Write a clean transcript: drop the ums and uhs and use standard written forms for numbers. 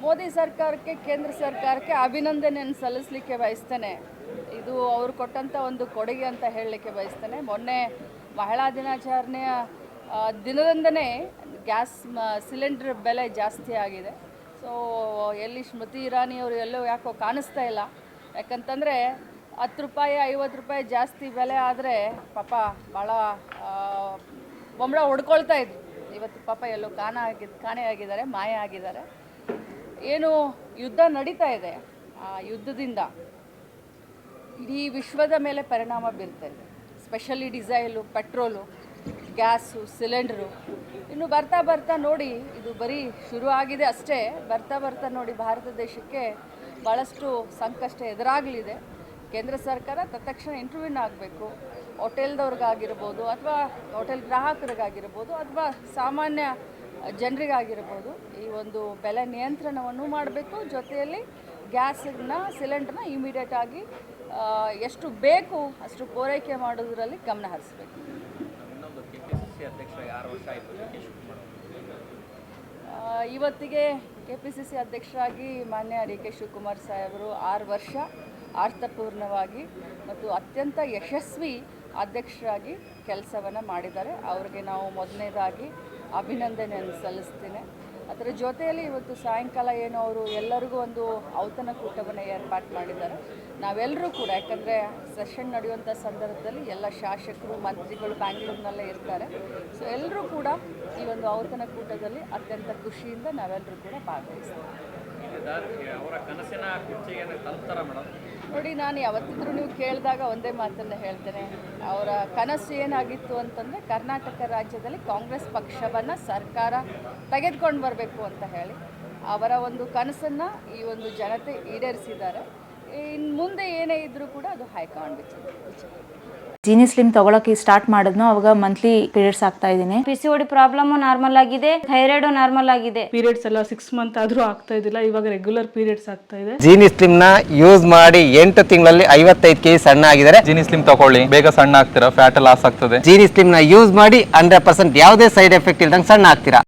ಮೋದಿ ಸರ್ಕಾರಕ್ಕೆ ಕೇಂದ್ರ ಸರ್ಕಾರಕ್ಕೆ ಅಭಿನಂದನೆಯನ್ನು ಸಲ್ಲಿಸಲಿಕ್ಕೆ ಬಯಸ್ತೇನೆ. ಇದು ಅವರು ಕೊಟ್ಟಂಥ ಒಂದು ಕೊಡುಗೆ ಅಂತ ಹೇಳಲಿಕ್ಕೆ ಬಯಸ್ತೇನೆ. ಮೊನ್ನೆ ಮಹಿಳಾ ದಿನಾಚರಣೆಯ ದಿನದಂದನೇ ಗ್ಯಾಸ್ ಸಿಲಿಂಡರ್ ಬೆಲೆ ಜಾಸ್ತಿ ಆಗಿದೆ. ಸೊ ಎಲ್ಲಿ ಸ್ಮೃತಿ ಇರಾನಿಯವರು ಎಲ್ಲೋ ಯಾಕೋ ಕಾಣಿಸ್ತಾ ಇಲ್ಲ. ಯಾಕಂತಂದರೆ 10 ರೂಪಾಯಿ 50 ರೂಪಾಯಿ ಜಾಸ್ತಿ ಬೆಲೆ ಆದರೆ ಪಾಪ ಭಾಳ ಬೊಂಬಳ ಹೊಡ್ಕೊಳ್ತಾ ಇದ್ರು. ಇವತ್ತು ಪಾಪ ಎಲ್ಲೋ ಕಾಣೆಯಾಗಿದ್ದಾರೆ, ಮಾಯ ಆಗಿದ್ದಾರೆ. ಏನು ಯುದ್ಧ ನಡೀತಾ ಇದೆ, ಆ ಯುದ್ಧದಿಂದ ಇಡೀ ವಿಶ್ವದ ಮೇಲೆ ಪರಿಣಾಮ ಬೀರ್ತಾ ಇದೆ. Specially diesel, petrol, gas, cylinder. ಇನ್ನು ಬರ್ತಾ ಬರ್ತಾ ನೋಡಿ, ಇದು ಬರೀ ಶುರು ಆಗಿದೆ ಅಷ್ಟೇ. ಬರ್ತಾ ಬರ್ತಾ ನೋಡಿ ಭಾರತ ದೇಶಕ್ಕೆ ಭಾಳಷ್ಟು ಸಂಕಷ್ಟ ಎದುರಾಗಲಿದೆ. ಕೇಂದ್ರ ಸರ್ಕಾರ ತತ್ಕ್ಷಣ ಇಂಟರ್ವ್ಯೂನ್ ಆಗಬೇಕು. ಹೋಟೆಲ್ದವ್ರಿಗಾಗಿರ್ಬೋದು, ಅಥವಾ ಹೋಟೆಲ್ ಗ್ರಾಹಕರಿಗಾಗಿರ್ಬೋದು, ಅಥವಾ ಸಾಮಾನ್ಯ ಜನರಿಗಾಗಿರ್ಬೋದು, ಈ ಒಂದು ಬೆಲೆ ನಿಯಂತ್ರಣವನ್ನು ಮಾಡಬೇಕು. ಜೊತೆಯಲ್ಲಿ ಗ್ಯಾಸನ್ನ, ಸಿಲಿಂಡರ್ನ ಇಮಿಡಿಯೇಟಾಗಿ ಎಷ್ಟು ಬೇಕು ಅಷ್ಟು ಪೂರೈಕೆ ಮಾಡೋದರಲ್ಲಿ ಗಮನ ಹರಿಸಬೇಕು. ಇವತ್ತಿಗೆ KPCC ಅಧ್ಯಕ್ಷರಾಗಿ ಮಾನ್ಯ DK ಶಿವಕುಮಾರ್ ಸಾಹೇಬರು 6 ವರ್ಷ ಅರ್ಥಪೂರ್ಣವಾಗಿ ಮತ್ತು ಅತ್ಯಂತ ಯಶಸ್ವಿ ಅಧ್ಯಕ್ಷರಾಗಿ ಕೆಲಸವನ್ನು ಮಾಡಿದ್ದಾರೆ. ಅವ್ರಿಗೆ ನಾವು ಮೊದಲನೇದಾಗಿ ಅಭಿನಂದನೆಯನ್ನು ಸಲ್ಲಿಸ್ತೀನಿ. ಅದರ ಜೊತೆಯಲ್ಲಿ ಇವತ್ತು ಸಾಯಂಕಾಲ ಏನು ಅವರು ಎಲ್ಲರಿಗೂ ಒಂದು ಔತಣಕೂಟವನ್ನು ಏರ್ಪಾಡು ಮಾಡಿದ್ದಾರೆ. ನಾವೆಲ್ಲರೂ ಕೂಡ, ಯಾಕಂದರೆ ಸೆಷನ್ ನಡೆಯುವಂಥ ಸಂದರ್ಭದಲ್ಲಿ ಎಲ್ಲ ಶಾಸಕರು, ಮಂತ್ರಿಗಳು ಬ್ಯಾಂಗ್ಳೂರಿನಲ್ಲೇ ಇರ್ತಾರೆ. ಸೊ ಎಲ್ಲರೂ ಕೂಡ ಈ ಒಂದು ಔತಣಕೂಟದಲ್ಲಿ ಅತ್ಯಂತ ಖುಷಿಯಿಂದ ನಾವೆಲ್ಲರೂ ಕೂಡ ಭಾಗವಹಿಸ್ತೀವಿ. ನೋಡಿ, ನಾನು ಯಾವತ್ತಿದ್ರೂ ನೀವು ಕೇಳಿದಾಗ ಒಂದೇ ಮಾತನ್ನು ಹೇಳ್ತೇನೆ. ಅವರ ಕನಸು ಏನಾಗಿತ್ತು ಅಂತಂದರೆ ಕರ್ನಾಟಕ ರಾಜ್ಯದಲ್ಲಿ ಕಾಂಗ್ರೆಸ್ ಪಕ್ಷವನ್ನು ಸರ್ಕಾರ ತೆಗೆದುಕೊಂಡು ಬರಬೇಕು ಅಂತ ಹೇಳಿ ಅವರ ಒಂದು ಕನಸನ್ನು ಈ ಒಂದು ಜನತೆ ಈಡೇರಿಸಿದ್ದಾರೆ. ಇನ್ನು ಮುಂದೆ ಏನೇ ಇದ್ರೂ ಕೂಡ ಅದು ಹೈಕಮಾಂಡ್ ವಿಚಾರ. ಜೀನಿ ಸ್ಲಿಮ್ ತಗೊಳಕ್ಕೆ ಸ್ಟಾರ್ಟ್ ಮಾಡಿದ್ನೋ ಅವಾಗ ಮಂತ್ಲಿ ಪೀರಿಯಡ್ಸ್ ಆಗ್ತಾ ಇದ್ದೀನಿ. PCOD ಪ್ರಾಬ್ಲಮ್ ನಾರ್ಮಲ್ ಆಗಿದೆ, ಥೈರಾಯ್ಡ್ ನಾರ್ಮಲ್ ಆಗಿದೆ. ಪೀರಿಯಡ್ಸ್ ಎಲ್ಲ 6 ಮಂತ್ ಆದ್ರೂ ಆಗ್ತಾ ಇದ್ದಿಲ್ಲ, ಇವಾಗ ರೆಗ್ಯುಲರ್ ಪೀರಿಯಡ್ಸ್ ಆಗ್ತಾ ಇದೆ. ಜೀನಿ ಸ್ಲಿಮ್ ನ ಯೂಸ್ ಮಾಡಿ 8 ತಿಂಗಳಲ್ಲಿ 55 kg ಸಣ್ಣ ಆಗಿದ್ದಾರೆ. ಜೀನಿ ಸ್ಲಿಮ್ ತಗೊಳ್ಳಿ, ಬೇಗ ಸಣ್ಣ ಆಗ್ತೀರಾ, ಫ್ಯಾಟ್ ಲಾಸ್ ಆಗ್ತದೆ. ಜೀನಿ ಸ್ಲಿಮ್ ನ ಯೂಸ್ ಮಾಡಿ 100% ಯಾವುದೇ ಸೈಡ್ ಎಫೆಕ್ಟ್ ಇಲ್ದಂಗೆ ಸಣ್ಣ ಆಗ್ತೀರಾ.